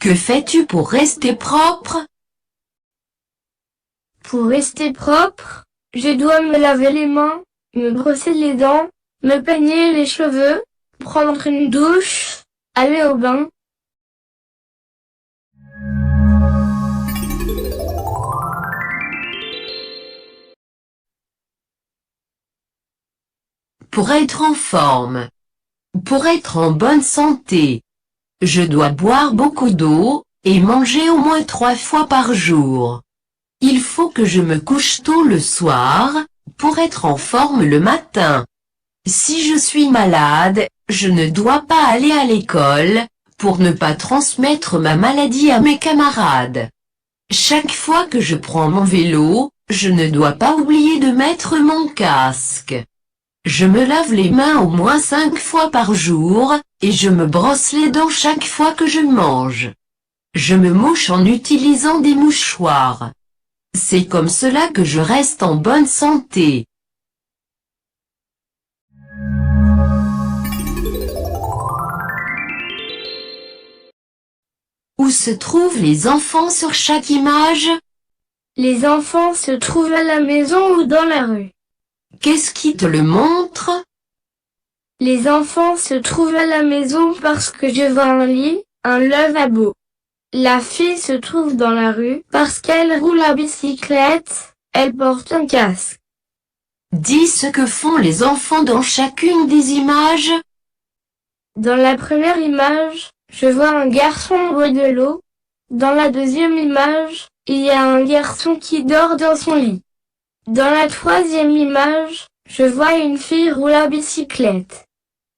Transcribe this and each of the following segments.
Que fais-tu pour rester propre? Pour rester propre, je dois me laver les mains, me brosser les dents, me peigner les cheveux, prendre une douche, aller au bain. Pour être en forme. Pour être en bonne santé. Je dois boire beaucoup d'eau, et manger au moins 3 fois par jour. Il faut que je me couche tôt le soir, pour être en forme le matin. Si je suis malade, je ne dois pas aller à l'école, pour ne pas transmettre ma maladie à mes camarades. Chaque fois que je prends mon vélo, je ne dois pas oublier de mettre mon casque. Je me lave les mains au moins 5 fois par jour, et je me brosse les dents chaque fois que je mange. Je me mouche en utilisant des mouchoirs. C'est comme cela que je reste en bonne santé. Où se trouvent les enfants sur chaque image? Les enfants se trouvent à la maison ou dans la rue. Qu'est-ce qui te le montre? Les enfants se trouvent à la maison parce que je vois un lit, un lavabo. La fille se trouve dans la rue parce qu'elle roule à bicyclette, elle porte un casque. Dis ce que font les enfants dans chacune des images. Dans la première image, je vois un garçon boire de l'eau. Dans la deuxième image, il y a un garçon qui dort dans son lit. Dans la troisième image, je vois une fille rouler à bicyclette.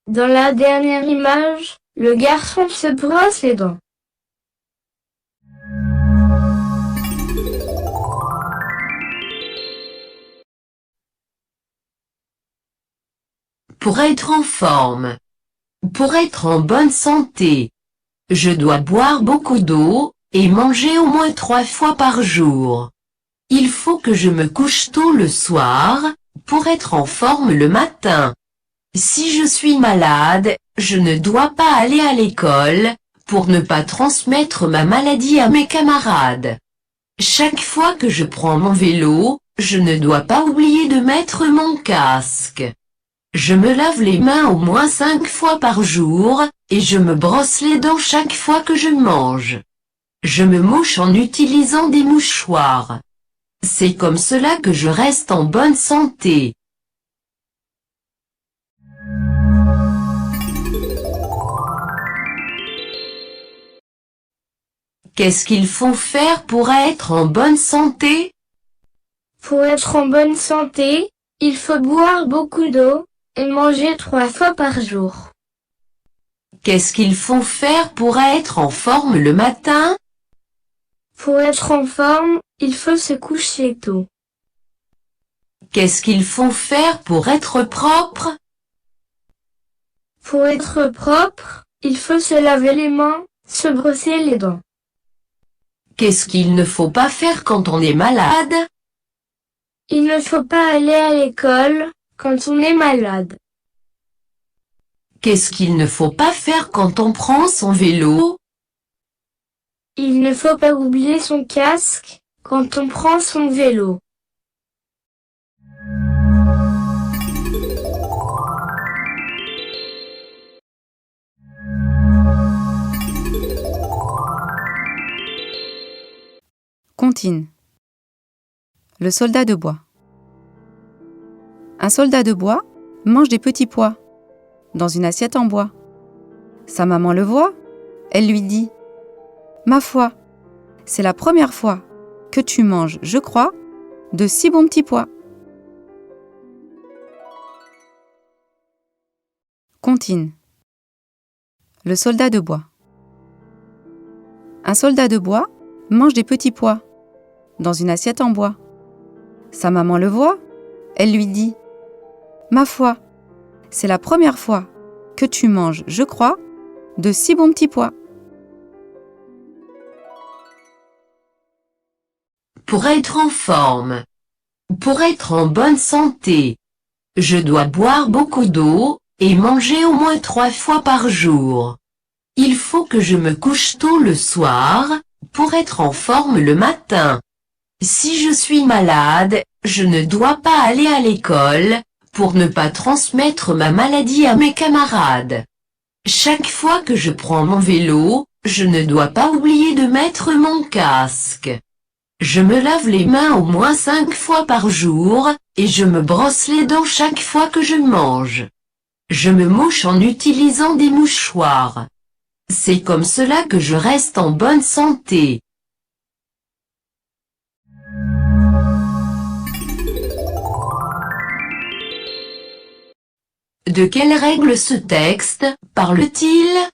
Dans la dernière image, le garçon se brosse les dents. Pour être en forme. Pour être en bonne santé. Je dois boire beaucoup d'eau, et manger au moins 3 fois par jour. Il faut que je me couche tôt le soir, pour être en forme le matin. Si je suis malade, je ne dois pas aller à l'école, pour ne pas transmettre ma maladie à mes camarades. Chaque fois que je prends mon vélo, je ne dois pas oublier de mettre mon casque. Je me lave les mains au moins 5 fois par jour, et je me brosse les dents chaque fois que je mange. Je me mouche en utilisant des mouchoirs. C'est comme cela que je reste en bonne santé. Qu'est-ce qu'il faut faire pour être en bonne santé? Pour être en bonne santé, il faut boire beaucoup d'eau et manger 3 fois par jour. Qu'est-ce qu'il faut faire pour être en forme le matin? Pour être en forme, il faut se coucher tôt. Qu'est-ce qu'il faut faire pour être propre? Pour être propre, il faut se laver les mains, se brosser les dents. Qu'est-ce qu'il ne faut pas faire quand on est malade? Il ne faut pas aller à l'école quand on est malade. Qu'est-ce qu'il ne faut pas faire quand on prend son vélo? Il ne faut pas oublier son casque quand on prend son vélo. Comptine. Le soldat de bois. Un soldat de bois mange des petits pois dans une assiette en bois. Sa maman le voit, elle lui dit « Ma foi, c'est la première fois que tu manges, je crois, de si bons petits pois. » Comptine. Le soldat de bois. Un soldat de bois mange des petits pois dans une assiette en bois. Sa maman le voit, elle lui dit « Ma foi, c'est la première fois que tu manges, je crois, de si bons petits pois. » Pour être en forme. Pour être en bonne santé. Je dois boire beaucoup d'eau, et manger au moins 3 fois par jour. Il faut que je me couche tôt le soir, pour être en forme le matin. Si je suis malade, je ne dois pas aller à l'école, pour ne pas transmettre ma maladie à mes camarades. Chaque fois que je prends mon vélo, je ne dois pas oublier de mettre mon casque. Je me lave les mains au moins 5 fois par jour, et je me brosse les dents chaque fois que je mange. Je me mouche en utilisant des mouchoirs. C'est comme cela que je reste en bonne santé. De quelles règles ce texte parle-t-il?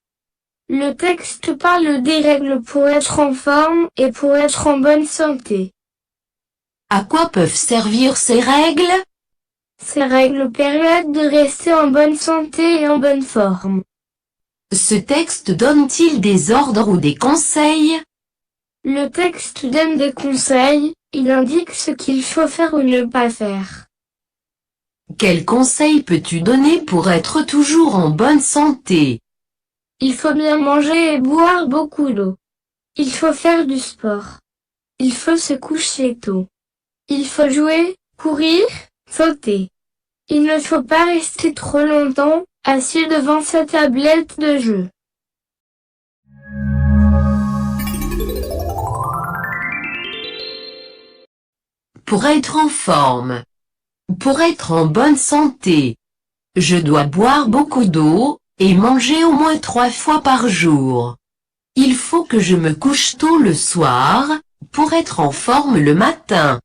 Le texte parle des règles pour être en forme et pour être en bonne santé. À quoi peuvent servir ces règles? Ces règles permettent de rester en bonne santé et en bonne forme. Ce texte donne-t-il des ordres ou des conseils? Le texte donne des conseils, il indique ce qu'il faut faire ou ne pas faire. Quels conseils peux-tu donner pour être toujours en bonne santé? Il faut bien manger et boire beaucoup d'eau. Il faut faire du sport. Il faut se coucher tôt. Il faut jouer, courir, sauter. Il ne faut pas rester trop longtemps assis devant sa tablette de jeu. Pour être en forme. Pour être en bonne santé. Je dois boire beaucoup d'eau, et manger au moins 3 fois par jour. Il faut que je me couche tôt le soir, pour être en forme le matin.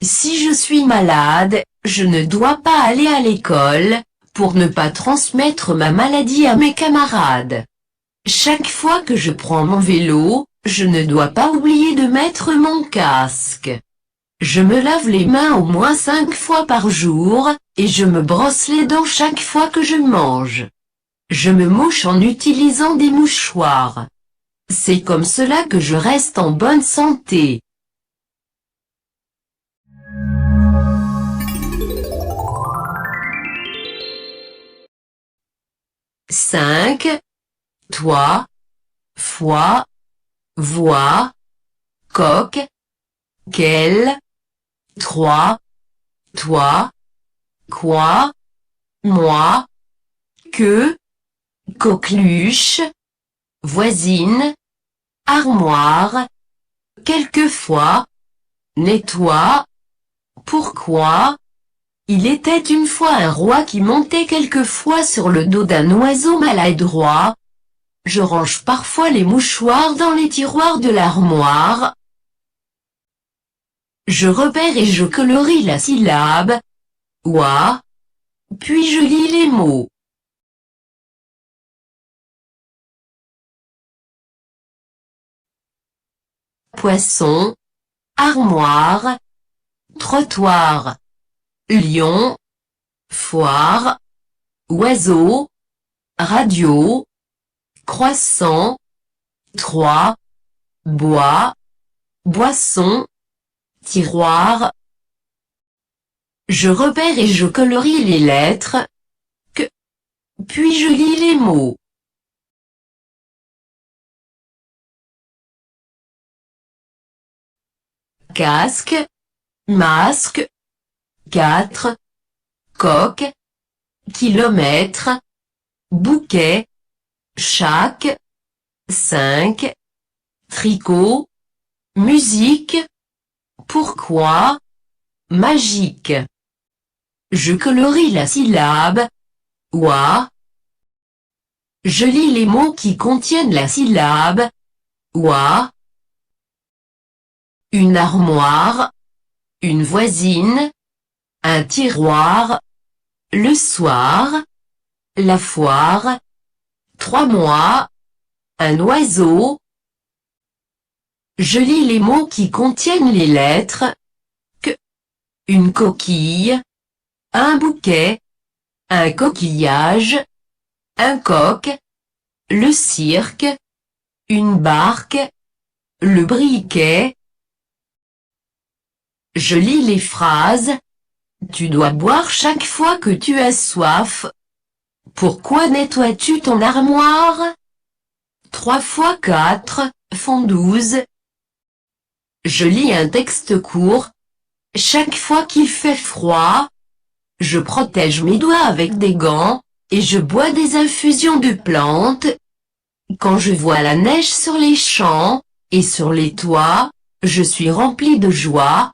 Si je suis malade, je ne dois pas aller à l'école, pour ne pas transmettre ma maladie à mes camarades. Chaque fois que je prends mon vélo, je ne dois pas oublier de mettre mon casque. Je me lave les mains au moins 5 fois par jour, et je me brosse les dents chaque fois que je mange. Je me mouche en utilisant des mouchoirs. C'est comme cela que je reste en bonne santé. Cinq. Toi, foi, voix, coq, quel, trois, toi, quoi, moi, que, coqueluche, voisine, armoire, quelquefois, nettoie, pourquoi. Il était une fois un roi qui montait quelquefois sur le dos d'un oiseau maladroit. Je range parfois les mouchoirs dans les tiroirs de l'armoire. Je repère et je colorie la syllabe oie, puis je lis les mots. Poisson, armoire, trottoir, lion, foire, oiseau, radio, croissant, 3, bois, boisson, tiroir. Je repère et je colorie les lettres que, puis je lis les mots. Casque, masque, 4, coq, kilomètre, bouquet, chaque, 5, tricot, musique, pourquoi, magique. Je colorie la syllabe oie. Je lis les mots qui contiennent la syllabe oie. Une armoire, une voisine, un tiroir, le soir, la foire, 3 mois, un oiseau. Je lis les mots qui contiennent les lettres que, une coquille, un bouquet, un coquillage, un coq, le cirque, une barque, le briquet. Je lis les phrases. Tu dois boire chaque fois que tu as soif. Pourquoi nettoies-tu ton armoire? 3 fois 4 font 12. Je lis un texte court. Chaque fois qu'il fait froid, je protège mes doigts avec des gants, et je bois des infusions de plantes. Quand je vois la neige sur les champs, et sur les toits, je suis rempli de joie,